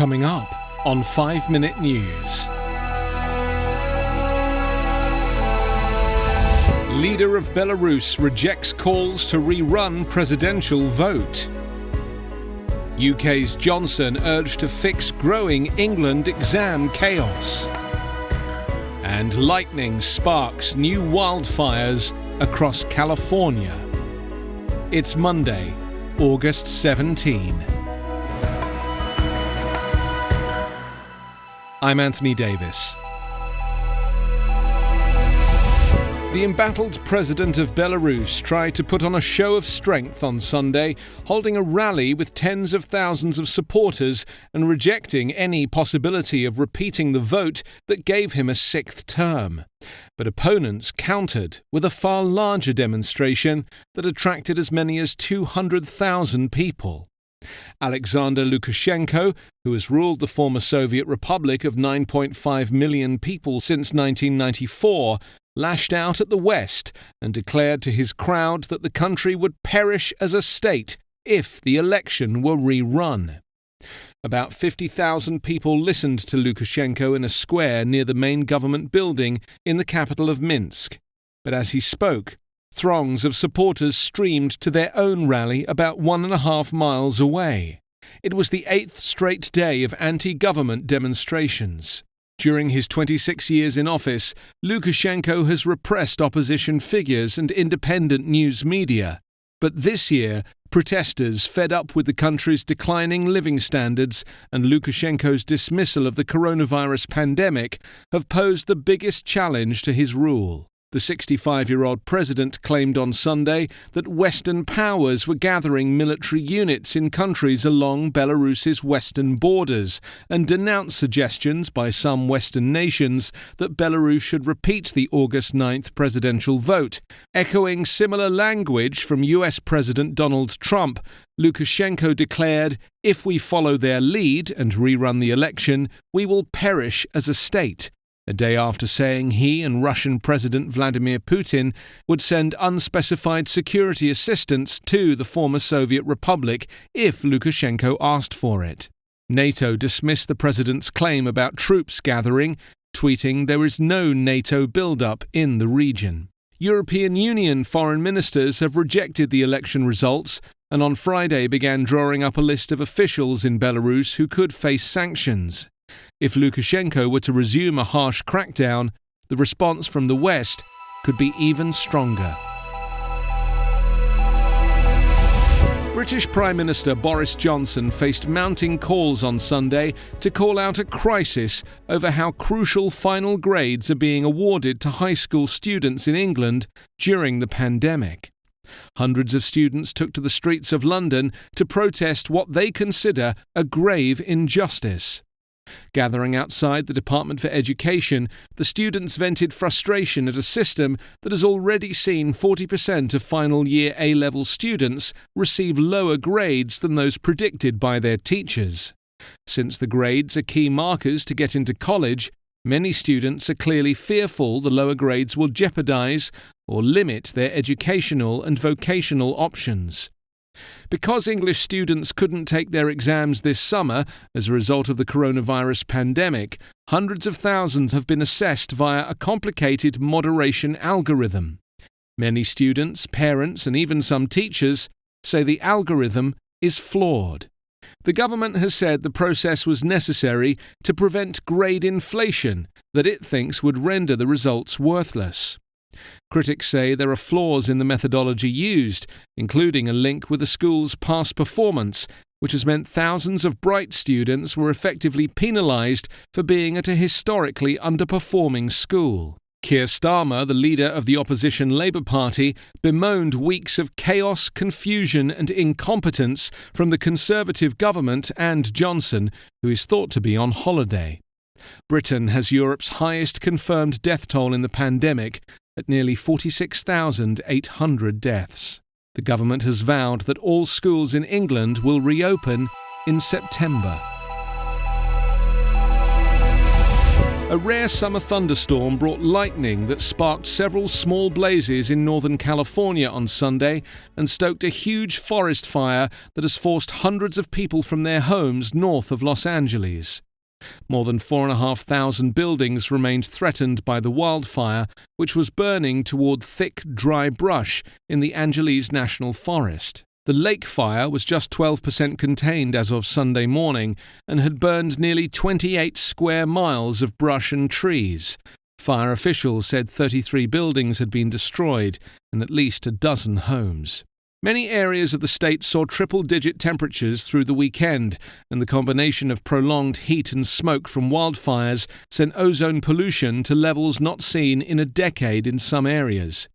Coming up on 5 Minute News. Leader of Belarus rejects calls to rerun presidential vote. UK's Johnson urged to fix growing England exam chaos. And lightning sparks new wildfires across California. It's Monday, August 17. I'm Anthony Davis. The embattled president of Belarus tried to put on a show of strength on Sunday, holding a rally with tens of thousands of supporters and rejecting any possibility of repeating the vote that gave him a sixth term. But opponents countered with a far larger demonstration that attracted as many as 200,000 people. Alexander Lukashenko, who has ruled the former Soviet Republic of 9.5 million people since 1994, lashed out at the West and declared to his crowd that the country would perish as a state if the election were rerun. About 50,000 people listened to Lukashenko in a square near the main government building in the capital of Minsk. But as he spoke, throngs of supporters streamed to their own rally about 1.5 miles away. It was the 8th straight day of anti-government demonstrations. During his 26 years in office, Lukashenko has repressed opposition figures and independent news media. But this year, protesters fed up with the country's declining living standards and Lukashenko's dismissal of the coronavirus pandemic have posed the biggest challenge to his rule. The 65-year-old president claimed on Sunday that Western powers were gathering military units in countries along Belarus's western borders and denounced suggestions by some Western nations that Belarus should repeat the August 9th presidential vote. Echoing similar language from US President Donald Trump, Lukashenko declared, "If we follow their lead and rerun the election, we will perish as a state," a day after saying he and Russian President Vladimir Putin would send unspecified security assistance to the former Soviet Republic if Lukashenko asked for it. NATO dismissed the president's claim about troops gathering, tweeting there is no NATO build-up in the region. European Union foreign ministers have rejected the election results and on Friday began drawing up a list of officials in Belarus who could face sanctions. If Lukashenko were to resume a harsh crackdown, the response from the West could be even stronger. British Prime Minister Boris Johnson faced mounting calls on Sunday to call out a crisis over how crucial final grades are being awarded to high school students in England during the pandemic. Hundreds of students took to the streets of London to protest what they consider a grave injustice. Gathering outside the Department for Education, the students vented frustration at a system that has already seen 40% of final year A-level students receive lower grades than those predicted by their teachers. Since the grades are key markers to get into college, many students are clearly fearful the lower grades will jeopardize or limit their educational and vocational options. Because English students couldn't take their exams this summer as a result of the coronavirus pandemic, hundreds of thousands have been assessed via a complicated moderation algorithm. Many students, parents, and even some teachers say the algorithm is flawed. The government has said the process was necessary to prevent grade inflation that it thinks would render the results worthless. Critics say there are flaws in the methodology used, including a link with the school's past performance, which has meant thousands of bright students were effectively penalised for being at a historically underperforming school. Keir Starmer, the leader of the opposition Labour Party, bemoaned weeks of chaos, confusion and incompetence from the Conservative government and Johnson, who is thought to be on holiday. Britain has Europe's highest confirmed death toll in the pandemic, at nearly 46,800 deaths. The government has vowed that all schools in England will reopen in September. A rare summer thunderstorm brought lightning that sparked several small blazes in Northern California on Sunday and stoked a huge forest fire that has forced hundreds of people from their homes north of Los Angeles. More than 4,500 buildings remained threatened by the wildfire, which was burning toward thick, dry brush in the Angeles National Forest. The lake fire was just 12% contained as of Sunday morning and had burned nearly 28 square miles of brush and trees. Fire officials said 33 buildings had been destroyed and at least a dozen homes. Many areas of the state saw triple-digit temperatures through the weekend, and the combination of prolonged heat and smoke from wildfires sent ozone pollution to levels not seen in a decade in some areas.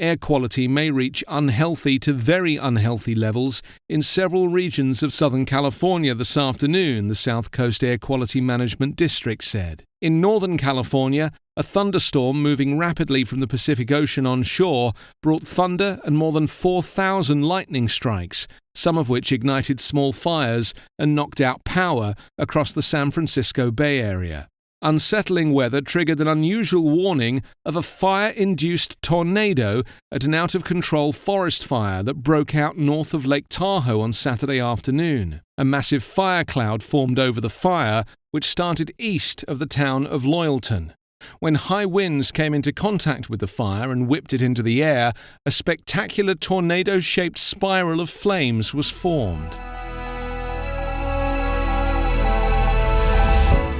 Air quality may reach unhealthy to very unhealthy levels in several regions of Southern California this afternoon, the South Coast Air Quality Management District said. In Northern California, a thunderstorm moving rapidly from the Pacific Ocean onshore brought thunder and more than 4,000 lightning strikes, some of which ignited small fires and knocked out power across the San Francisco Bay Area. Unsettling weather triggered an unusual warning of a fire-induced tornado at an out-of-control forest fire that broke out north of Lake Tahoe on Saturday afternoon. A massive fire cloud formed over the fire, which started east of the town of Loyalton. When high winds came into contact with the fire and whipped it into the air, a spectacular tornado-shaped spiral of flames was formed.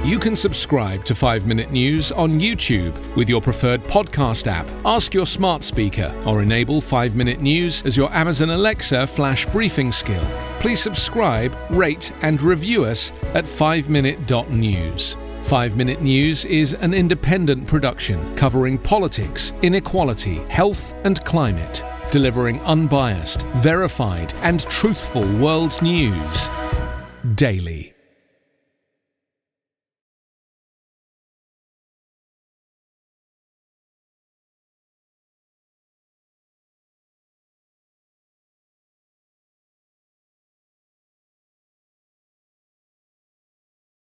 You can subscribe to 5 Minute News on YouTube with your preferred podcast app. Ask your smart speaker or enable 5 Minute News as your Amazon Alexa flash briefing skill. Please subscribe, rate and review us at 5minute.news. 5 Minute News is an independent production covering politics, inequality, health and climate, delivering unbiased, verified and truthful world news daily.